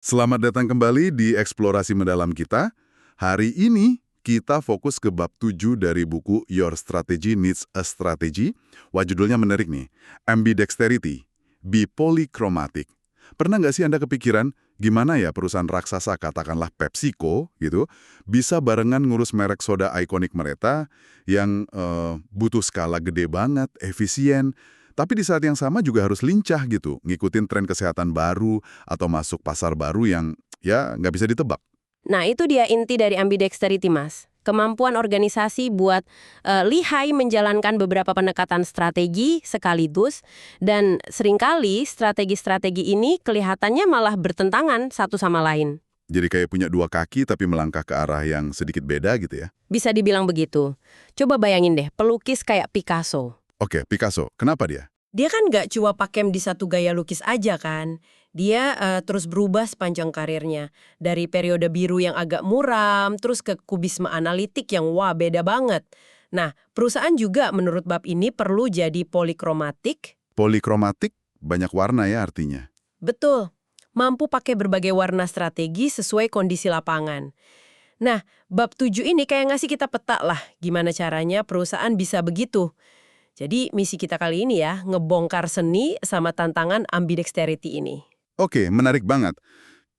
Selamat datang kembali di Eksplorasi Mendalam kita. Hari ini kita fokus ke bab 7 dari buku Your Strategy Needs a Strategy. Wah, judulnya menarik nih. Ambidexterity, Be Polychromatic. Pernah nggak sih Anda kepikiran gimana ya perusahaan raksasa, katakanlah PepsiCo gitu, bisa barengan ngurus merek soda ikonik mereka yang butuh skala gede banget, efisien, tapi di saat yang sama juga harus lincah gitu, ngikutin tren kesehatan baru atau masuk pasar baru yang ya nggak bisa ditebak. Nah, itu dia inti dari ambidexterity, Mas. Kemampuan organisasi buat lihai menjalankan beberapa pendekatan strategi sekaligus, dan seringkali strategi-strategi ini kelihatannya malah bertentangan satu sama lain. Jadi kayak punya dua kaki tapi melangkah ke arah yang sedikit beda gitu ya. Bisa dibilang begitu. Coba bayangin deh, pelukis kayak Picasso. Oke, Picasso, kenapa dia? Dia kan nggak cuma pakem di satu gaya lukis aja kan. Dia terus berubah sepanjang karirnya. Dari periode biru yang agak muram, terus ke kubisme analitik yang wah beda banget. Nah, perusahaan juga menurut bab ini perlu jadi polikromatik. Polikromatik, banyak warna ya artinya. Betul, mampu pakai berbagai warna strategi sesuai kondisi lapangan. Nah, bab 7 ini kayak ngasih kita peta lah gimana caranya perusahaan bisa begitu. Jadi misi kita kali ini ya, ngebongkar seni sama tantangan ambidexterity ini. Oke, menarik banget.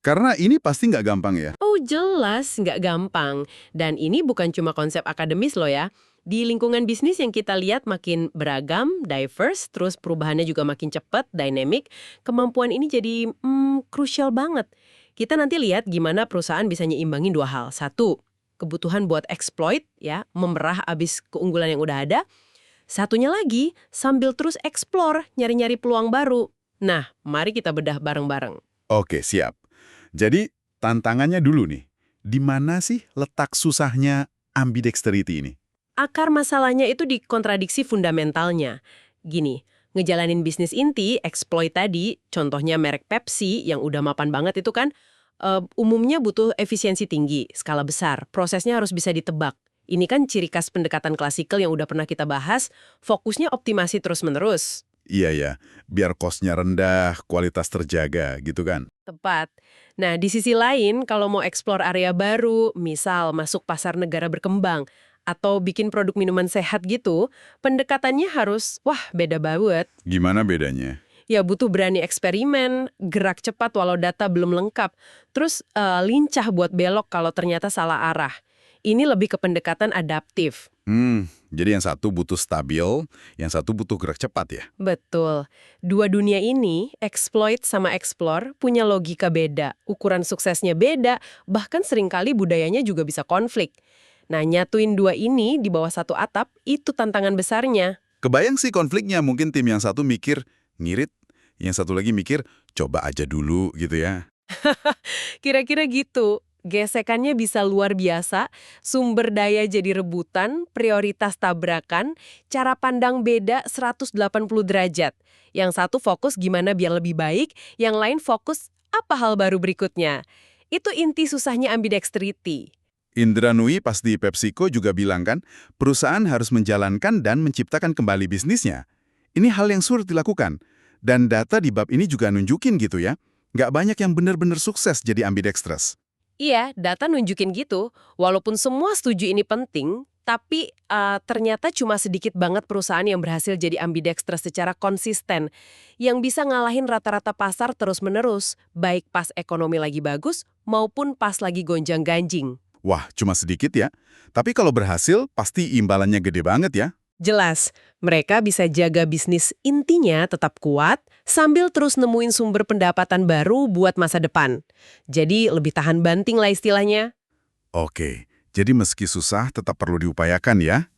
Karena ini pasti nggak gampang ya. Oh jelas, nggak gampang. Dan ini bukan cuma konsep akademis loh ya. Di lingkungan bisnis yang kita lihat makin beragam, diverse, terus perubahannya juga makin cepat, dynamic, kemampuan ini jadi krusial banget. Kita nanti lihat gimana perusahaan bisa nyimbangin dua hal. Satu, kebutuhan buat exploit, ya, memerah abis keunggulan yang udah ada. Satunya lagi, sambil terus explore, nyari-nyari peluang baru. Nah, mari kita bedah bareng-bareng. Oke, siap. Jadi, tantangannya dulu nih. Di mana sih letak susahnya ambidexterity ini? Akar masalahnya itu di kontradiksi fundamentalnya. Gini, ngejalanin bisnis inti, exploit tadi, contohnya merek Pepsi yang udah mapan banget itu kan, umumnya butuh efisiensi tinggi, skala besar, prosesnya harus bisa ditebak. Ini kan ciri khas pendekatan klasikal yang udah pernah kita bahas, fokusnya optimasi terus-menerus. Iya ya, biar cost-nya rendah, kualitas terjaga gitu kan. Tepat. Nah, di sisi lain, kalau mau eksplor area baru, misal masuk pasar negara berkembang, atau bikin produk minuman sehat gitu, pendekatannya harus, wah beda banget. Gimana bedanya? Ya butuh berani eksperimen, gerak cepat walau data belum lengkap, terus lincah buat belok kalau ternyata salah arah. Ini lebih ke pendekatan adaptif. Jadi yang satu butuh stabil, yang satu butuh gerak cepat ya? Betul. Dua dunia ini, exploit sama explore, punya logika beda. Ukuran suksesnya beda, bahkan seringkali budayanya juga bisa konflik. Nah, nyatuin dua ini di bawah satu atap, itu tantangan besarnya. Kebayang sih konfliknya, mungkin tim yang satu mikir, ngirit, yang satu lagi mikir, coba aja dulu gitu ya. Kira-kira gitu. Gesekannya bisa luar biasa, sumber daya jadi rebutan, prioritas tabrakan, cara pandang beda 180 derajat. Yang satu fokus gimana biar lebih baik, yang lain fokus apa hal baru berikutnya. Itu inti susahnya ambidextrity. Indra Nui pas di PepsiCo juga bilang kan, perusahaan harus menjalankan dan menciptakan kembali bisnisnya. Ini hal yang sulit dilakukan. Dan data di bab ini juga nunjukin gitu ya, nggak banyak yang benar-benar sukses jadi ambidextrous. Iya, data nunjukin gitu. Walaupun semua setuju ini penting, tapi ternyata cuma sedikit banget perusahaan yang berhasil jadi ambidextrous secara konsisten. Yang bisa ngalahin rata-rata pasar terus-menerus, baik pas ekonomi lagi bagus maupun pas lagi gonjang-ganjing. Wah, cuma sedikit ya. Tapi kalau berhasil, pasti imbalannya gede banget ya. Jelas, mereka bisa jaga bisnis intinya tetap kuat sambil terus nemuin sumber pendapatan baru buat masa depan. Jadi lebih tahan banting lah istilahnya. Oke, jadi meski susah tetap perlu diupayakan ya.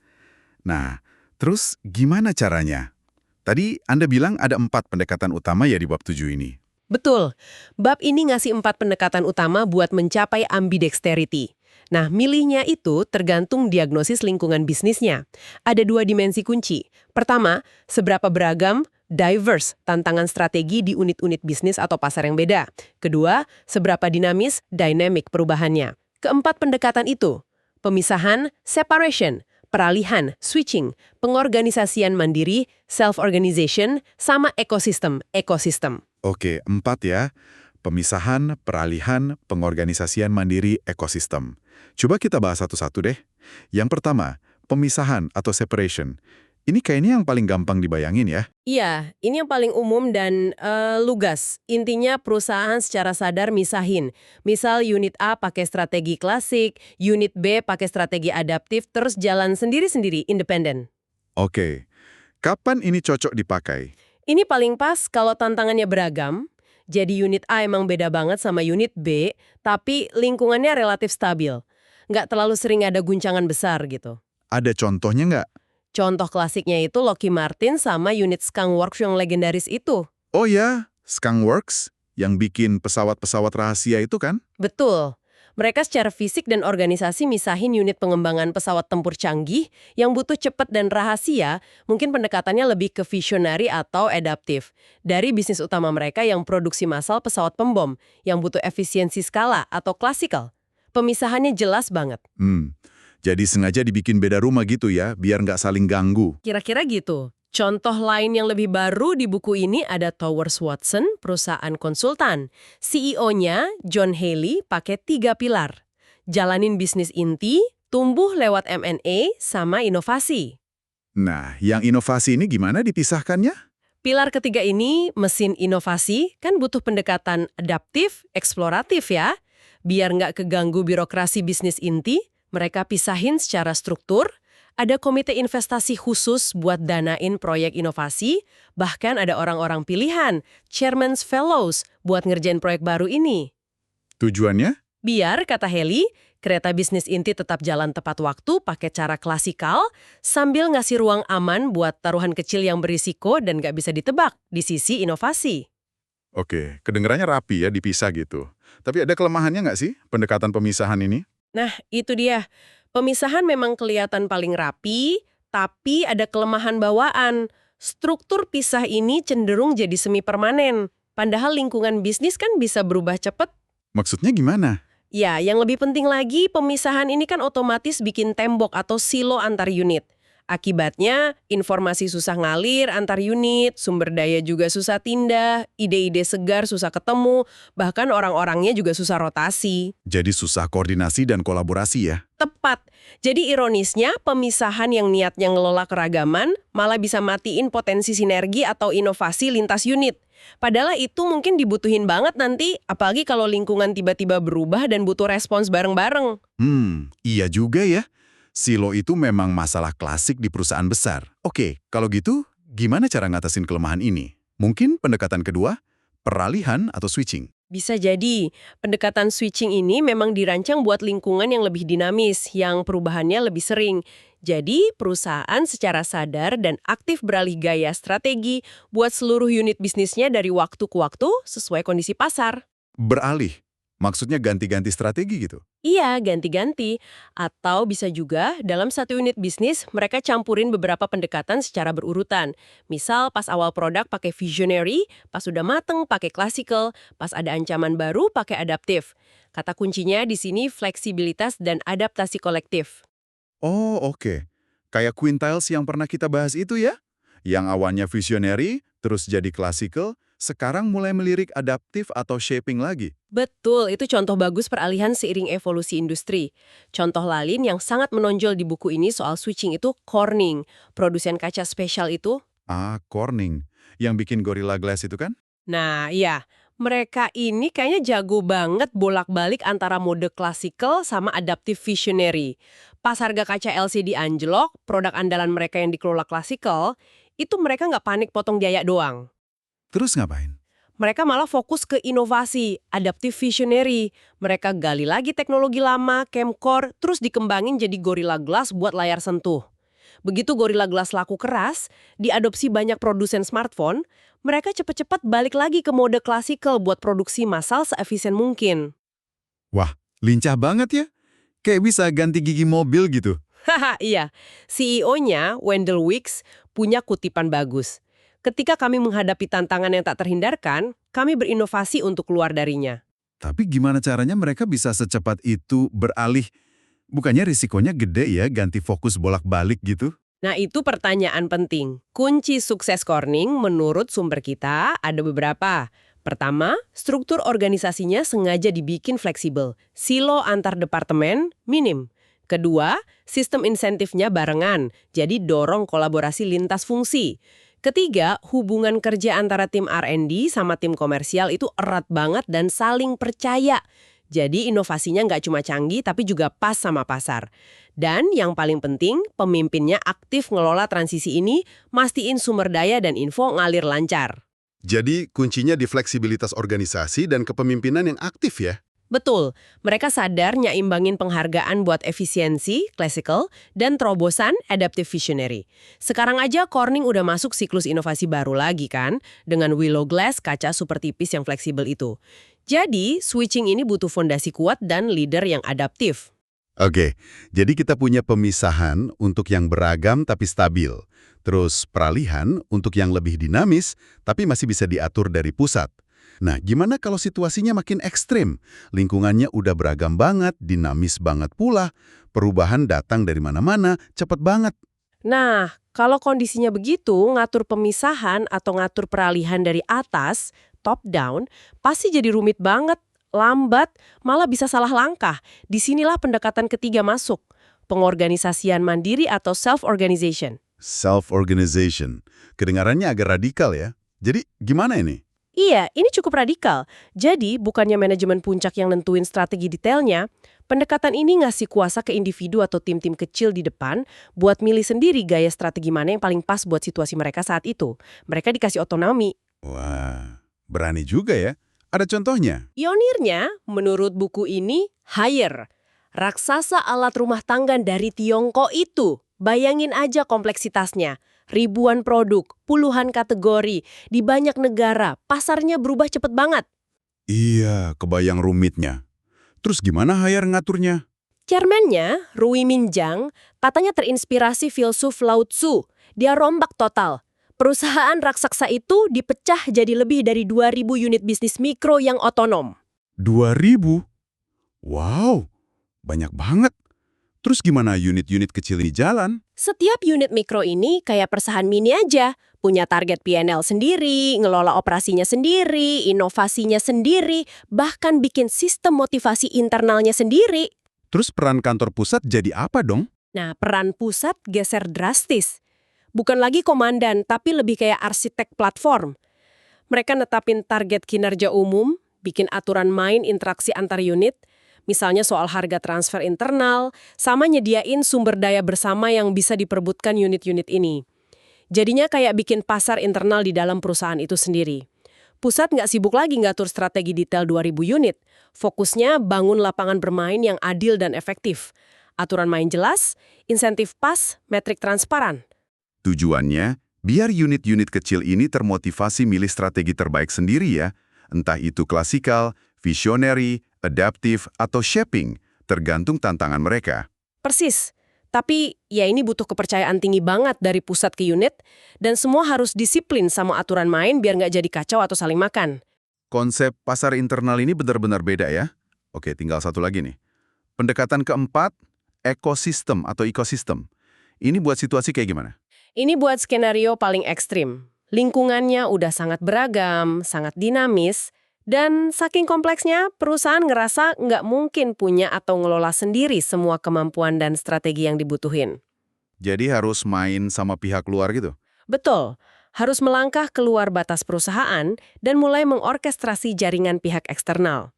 Nah, terus gimana caranya? Tadi Anda bilang ada 4 pendekatan utama ya di bab 7 ini. Betul, bab ini ngasih 4 pendekatan utama buat mencapai ambidexterity. Nah, milihnya itu tergantung diagnosis lingkungan bisnisnya. Ada 2 dimensi kunci. Pertama, seberapa beragam, diverse, tantangan strategi di unit-unit bisnis atau pasar yang beda. Kedua, seberapa dinamis, dynamic perubahannya. Keempat pendekatan itu, pemisahan, separation, peralihan, switching, pengorganisasian mandiri, self-organization, sama ekosistem. Oke, 4 ya. Pemisahan, peralihan, pengorganisasian mandiri ekosistem. Coba kita bahas satu-satu deh. Yang pertama, pemisahan atau separation. Ini kayaknya yang paling gampang dibayangin ya. Iya, ini yang paling umum dan lugas. Intinya perusahaan secara sadar misahin. Misal unit A pakai strategi klasik, unit B pakai strategi adaptif, terus jalan sendiri-sendiri, independen. Oke, kapan ini cocok dipakai? Ini paling pas kalau tantangannya beragam. Jadi unit A emang beda banget sama unit B, tapi lingkungannya relatif stabil. Nggak terlalu sering ada guncangan besar gitu. Ada contohnya nggak? Contoh klasiknya itu Lockheed Martin sama unit Skunk Works yang legendaris itu. Oh ya, Skunk Works yang bikin pesawat-pesawat rahasia itu kan? Betul. Mereka secara fisik dan organisasi misahin unit pengembangan pesawat tempur canggih yang butuh cepat dan rahasia, mungkin pendekatannya lebih ke visionary atau adaptif. Dari bisnis utama mereka yang produksi massal pesawat pembom, yang butuh efisiensi skala atau klasikal. Pemisahannya jelas banget. Jadi sengaja dibikin beda rumah gitu ya, biar nggak saling ganggu. Kira-kira gitu. Contoh lain yang lebih baru di buku ini ada Towers Watson, perusahaan konsultan. CEO-nya, John Haley, pakai 3 pilar. Jalanin bisnis inti, tumbuh lewat M&A, sama inovasi. Nah, yang inovasi ini gimana dipisahkannya? Pilar ketiga ini, mesin inovasi, kan butuh pendekatan adaptif, eksploratif ya. Biar nggak keganggu birokrasi bisnis inti, mereka pisahin secara struktur. Ada komite investasi khusus buat danain proyek inovasi, bahkan ada orang-orang pilihan, Chairman's Fellows, buat ngerjain proyek baru ini. Tujuannya? Biar, kata Haley, kereta bisnis inti tetap jalan tepat waktu pakai cara klasikal, sambil ngasih ruang aman buat taruhan kecil yang berisiko dan nggak bisa ditebak di sisi inovasi. Oke, kedengarannya rapi ya, dipisah gitu. Tapi ada kelemahannya nggak sih pendekatan pemisahan ini? Nah, itu dia. Pemisahan memang kelihatan paling rapi, tapi ada kelemahan bawaan. Struktur pisah ini cenderung jadi semi permanen. Padahal lingkungan bisnis kan bisa berubah cepat. Maksudnya gimana? Ya, yang lebih penting lagi, pemisahan ini kan otomatis bikin tembok atau silo antar unit. Akibatnya, informasi susah ngalir antar unit, sumber daya juga susah tindah, ide-ide segar susah ketemu, bahkan orang-orangnya juga susah rotasi. Jadi susah koordinasi dan kolaborasi ya? Tepat. Jadi ironisnya, pemisahan yang niatnya ngelola keragaman malah bisa matiin potensi sinergi atau inovasi lintas unit. Padahal itu mungkin dibutuhin banget nanti, apalagi kalau lingkungan tiba-tiba berubah dan butuh respons bareng-bareng. Iya juga ya. Silo itu memang masalah klasik di perusahaan besar. Oke, kalau gitu, gimana cara ngatasin kelemahan ini? Mungkin pendekatan kedua, peralihan atau switching. Bisa jadi, pendekatan switching ini memang dirancang buat lingkungan yang lebih dinamis, yang perubahannya lebih sering. Jadi, perusahaan secara sadar dan aktif beralih gaya strategi buat seluruh unit bisnisnya dari waktu ke waktu sesuai kondisi pasar. Beralih, maksudnya ganti-ganti strategi gitu? Iya, ganti-ganti. Atau bisa juga dalam satu unit bisnis mereka campurin beberapa pendekatan secara berurutan. Misal pas awal produk pakai visionary, pas udah mateng pakai classical, pas ada ancaman baru pakai adaptif. Kata kuncinya di sini fleksibilitas dan adaptasi kolektif. Oh, oke. Kayak quintiles yang pernah kita bahas itu ya? Yang awalnya visionary, terus jadi classical, sekarang mulai melirik adaptif atau shaping lagi. Betul, itu contoh bagus peralihan seiring evolusi industri. Contoh lain yang sangat menonjol di buku ini soal switching itu Corning, produsen kaca spesial itu. Corning. Yang bikin Gorilla Glass itu kan? Nah, iya. Mereka ini kayaknya jago banget bolak-balik antara mode klasikal sama adaptive visionary. Pas harga kaca LCD anjlok, produk andalan mereka yang dikelola klasikal, itu mereka nggak panik potong biaya doang. Terus ngapain? Mereka malah fokus ke inovasi, adaptive visionary. Mereka gali lagi teknologi lama, Camcore, terus dikembangin jadi Gorilla Glass buat layar sentuh. Begitu Gorilla Glass laku keras, diadopsi banyak produsen smartphone, mereka cepat-cepat balik lagi ke mode klasikal buat produksi massal seefisien mungkin. Wah, lincah banget ya. Kayak bisa ganti gigi mobil gitu. Haha, iya. CEO-nya, Wendell Weeks, punya kutipan bagus. Ketika kami menghadapi tantangan yang tak terhindarkan, kami berinovasi untuk keluar darinya. Tapi gimana caranya mereka bisa secepat itu beralih? Bukannya risikonya gede ya ganti fokus bolak-balik gitu? Nah, itu pertanyaan penting. Kunci sukses Corning menurut sumber kita ada beberapa. Pertama, struktur organisasinya sengaja dibikin fleksibel. Silo antar departemen minim. Kedua, sistem insentifnya barengan, jadi dorong kolaborasi lintas fungsi. Ketiga, hubungan kerja antara tim R&D sama tim komersial itu erat banget dan saling percaya. Jadi inovasinya nggak cuma canggih tapi juga pas sama pasar. Dan yang paling penting, pemimpinnya aktif ngelola transisi ini, mastiin sumber daya dan info ngalir lancar. Jadi kuncinya di fleksibilitas organisasi dan kepemimpinan yang aktif ya? Betul, mereka sadar nyaimbangin penghargaan buat efisiensi, classical, dan terobosan, adaptive visionary. Sekarang aja Corning udah masuk siklus inovasi baru lagi kan, dengan Willow Glass kaca super tipis yang fleksibel itu. Jadi, switching ini butuh fondasi kuat dan leader yang adaptif. Oke, jadi kita punya pemisahan untuk yang beragam tapi stabil. Terus peralihan untuk yang lebih dinamis tapi masih bisa diatur dari pusat. Nah, gimana kalau situasinya makin ekstrim? Lingkungannya udah beragam banget, dinamis banget pula. Perubahan datang dari mana-mana, cepet banget. Nah, kalau kondisinya begitu, ngatur pemisahan atau ngatur peralihan dari atas, top down, pasti jadi rumit banget, lambat, malah bisa salah langkah. Disinilah pendekatan ketiga masuk, pengorganisasian mandiri atau self-organization. Self-organization. Kedengarannya agak radikal ya. Jadi gimana ini? Iya, ini cukup radikal. Jadi, bukannya manajemen puncak yang nentuin strategi detailnya, pendekatan ini ngasih kuasa ke individu atau tim-tim kecil di depan buat milih sendiri gaya strategi mana yang paling pas buat situasi mereka saat itu. Mereka dikasih otonomi. Wah, berani juga ya. Ada contohnya? Pionirnya, menurut buku ini, Haier. Raksasa alat rumah tangga dari Tiongkok itu. Bayangin aja kompleksitasnya. Ribuan produk, puluhan kategori, di banyak negara, pasarnya berubah cepet banget. Iya, kebayang rumitnya. Terus gimana Haier ngaturnya? Chairman-nya, Rui Minjang, katanya terinspirasi filsuf Lao Tzu. Dia rombak total. Perusahaan raksasa itu dipecah jadi lebih dari 2.000 unit bisnis mikro yang otonom. 2.000? Wow, banyak banget. Terus gimana unit-unit kecil ini jalan? Setiap unit mikro ini kayak perusahaan mini aja. Punya target P&L sendiri, ngelola operasinya sendiri, inovasinya sendiri, bahkan bikin sistem motivasi internalnya sendiri. Terus peran kantor pusat jadi apa dong? Nah, peran pusat geser drastis. Bukan lagi komandan, tapi lebih kayak arsitek platform. Mereka netapin target kinerja umum, bikin aturan main interaksi antar unit, misalnya soal harga transfer internal, sama nyediain sumber daya bersama yang bisa diperebutkan unit-unit ini. Jadinya kayak bikin pasar internal di dalam perusahaan itu sendiri. Pusat nggak sibuk lagi ngatur strategi detail 2.000 unit. Fokusnya bangun lapangan bermain yang adil dan efektif. Aturan main jelas, insentif pas, metrik transparan. Tujuannya, biar unit-unit kecil ini termotivasi milih strategi terbaik sendiri ya. Entah itu klasikal, visionary, adaptive, atau shaping, tergantung tantangan mereka. Persis. Tapi ya ini butuh kepercayaan tinggi banget dari pusat ke unit, dan semua harus disiplin sama aturan main biar nggak jadi kacau atau saling makan. Konsep pasar internal ini benar-benar beda ya. Oke, tinggal satu lagi nih. Pendekatan keempat, ekosistem atau ekosistem. Ini buat situasi kayak gimana? Ini buat skenario paling ekstrim. Lingkungannya udah sangat beragam, sangat dinamis, dan saking kompleksnya, perusahaan ngerasa nggak mungkin punya atau ngelola sendiri semua kemampuan dan strategi yang dibutuhin. Jadi harus main sama pihak luar gitu? Betul, harus melangkah keluar batas perusahaan dan mulai mengorkestrasi jaringan pihak eksternal.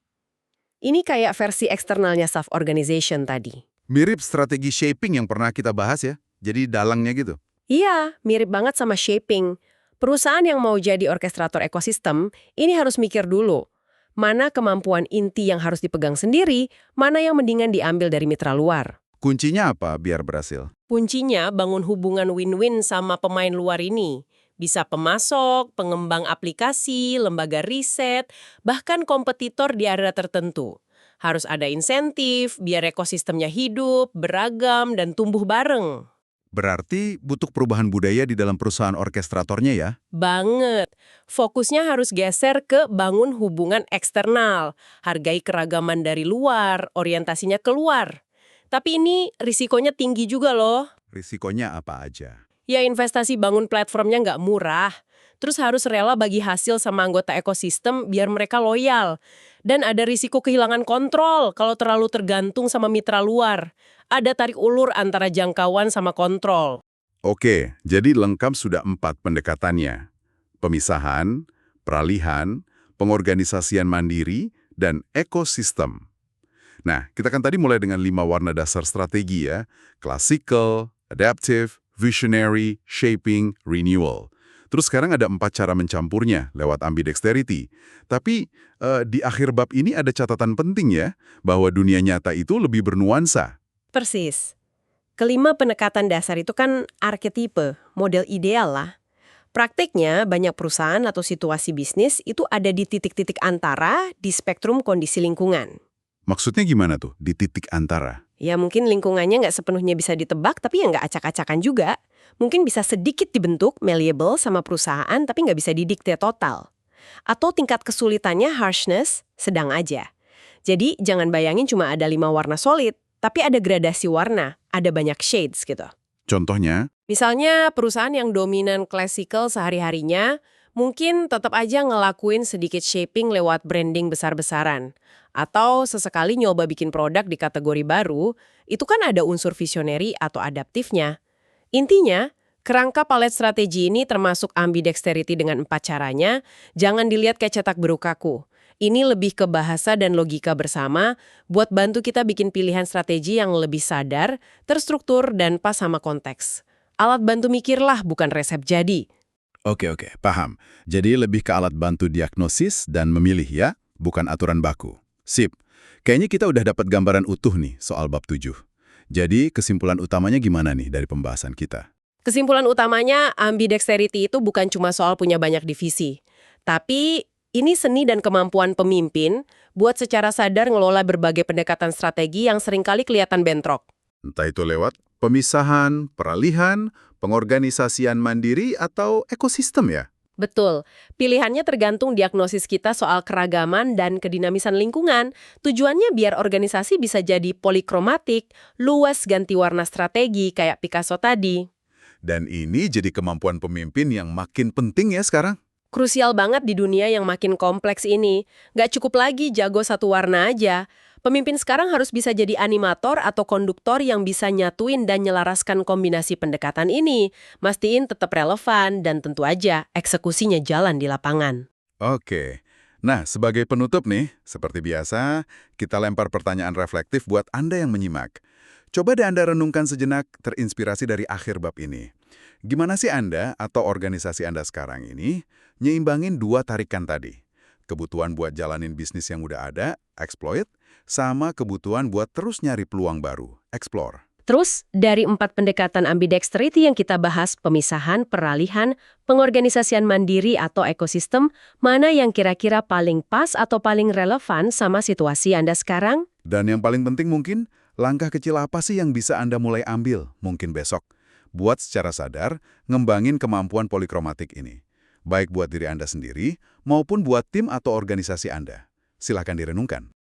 Ini kayak versi eksternalnya self-organization tadi. Mirip strategi shaping yang pernah kita bahas ya? Jadi dalangnya gitu? Iya, mirip banget sama shaping. Perusahaan yang mau jadi orkestrator ekosistem, ini harus mikir dulu. Mana kemampuan inti yang harus dipegang sendiri, mana yang mendingan diambil dari mitra luar. Kuncinya apa biar berhasil? Kuncinya bangun hubungan win-win sama pemain luar ini. Bisa pemasok, pengembang aplikasi, lembaga riset, bahkan kompetitor di area tertentu. Harus ada insentif, biar ekosistemnya hidup, beragam, dan tumbuh bareng. Berarti butuh perubahan budaya di dalam perusahaan orkestratornya ya? Banget. Fokusnya harus geser ke bangun hubungan eksternal. Hargai keragaman dari luar, orientasinya keluar. Tapi ini risikonya tinggi juga loh. Risikonya apa aja? Ya investasi bangun platformnya nggak murah. terus harus rela bagi hasil sama anggota ekosistem biar mereka loyal. Dan ada risiko kehilangan kontrol kalau terlalu tergantung sama mitra luar. Ada tarik ulur antara jangkauan sama kontrol. Oke, jadi lengkap sudah 4 pendekatannya. Pemisahan, peralihan, pengorganisasian mandiri, dan ekosistem. Nah, kita kan tadi mulai dengan 5 warna dasar strategi ya. Classical, adaptive, visionary, shaping, renewal. Terus sekarang ada 4 cara mencampurnya lewat ambidexterity. Tapi di akhir bab ini ada catatan penting ya, bahwa dunia nyata itu lebih bernuansa. Persis. Kelima pendekatan dasar itu kan arketipe, model ideal lah. Prakteknya, banyak perusahaan atau situasi bisnis itu ada di titik-titik antara di spektrum kondisi lingkungan. Maksudnya gimana tuh, di titik antara? Ya mungkin lingkungannya nggak sepenuhnya bisa ditebak, tapi ya nggak acak-acakan juga. Mungkin bisa sedikit dibentuk, malleable sama perusahaan, tapi nggak bisa didikte total. Atau tingkat kesulitannya harshness, sedang aja. Jadi jangan bayangin cuma ada 5 warna solid, tapi ada gradasi warna, ada banyak shades gitu. Contohnya, Misalnya perusahaan yang dominan classical sehari-harinya, mungkin tetap aja ngelakuin sedikit shaping lewat branding besar-besaran. Atau sesekali nyoba bikin produk di kategori baru, itu kan ada unsur visionary atau adaptifnya. Intinya, kerangka palet strategi ini termasuk ambidexterity dengan 4 caranya, jangan dilihat kayak cetak biru kaku. Ini lebih ke bahasa dan logika bersama buat bantu kita bikin pilihan strategi yang lebih sadar, terstruktur, dan pas sama konteks. Alat bantu mikirlah, bukan resep jadi. Oke, paham. Jadi lebih ke alat bantu diagnosis dan memilih ya, bukan aturan baku. Sip. Kayaknya kita udah dapat gambaran utuh nih soal bab 7. Jadi kesimpulan utamanya gimana nih dari pembahasan kita? Kesimpulan utamanya, ambidexterity itu bukan cuma soal punya banyak divisi. Tapi ini seni dan kemampuan pemimpin buat secara sadar ngelola berbagai pendekatan strategi yang seringkali kelihatan bentrok. Entah itu lewat pemisahan, peralihan, pengorganisasian mandiri, atau ekosistem ya? Betul. Pilihannya tergantung diagnosis kita soal keragaman dan kedinamisan lingkungan. Tujuannya biar organisasi bisa jadi polikromatik, luas ganti warna strategi kayak Picasso tadi. Dan ini jadi kemampuan pemimpin yang makin penting ya sekarang. Krusial banget di dunia yang makin kompleks ini. Nggak cukup lagi jago satu warna aja. Pemimpin sekarang harus bisa jadi animator atau konduktor yang bisa nyatuin dan nyelaraskan kombinasi pendekatan ini. Mastiin tetap relevan dan tentu aja eksekusinya jalan di lapangan. Oke. Nah, sebagai penutup nih, seperti biasa, kita lempar pertanyaan reflektif buat Anda yang menyimak. Coba deh Anda renungkan sejenak terinspirasi dari akhir bab ini. Gimana sih Anda atau organisasi Anda sekarang ini nyeimbangin 2 tarikan tadi? Kebutuhan buat jalanin bisnis yang udah ada, exploit, sama kebutuhan buat terus nyari peluang baru, explore. Terus, dari 4 pendekatan ambidexterity yang kita bahas, pemisahan, peralihan, pengorganisasian mandiri atau ekosistem, mana yang kira-kira paling pas atau paling relevan sama situasi Anda sekarang? Dan yang paling penting mungkin, langkah kecil apa sih yang bisa Anda mulai ambil, mungkin besok, buat secara sadar ngembangin kemampuan polikromatik ini. Baik buat diri Anda sendiri, maupun buat tim atau organisasi Anda. Silahkan direnungkan.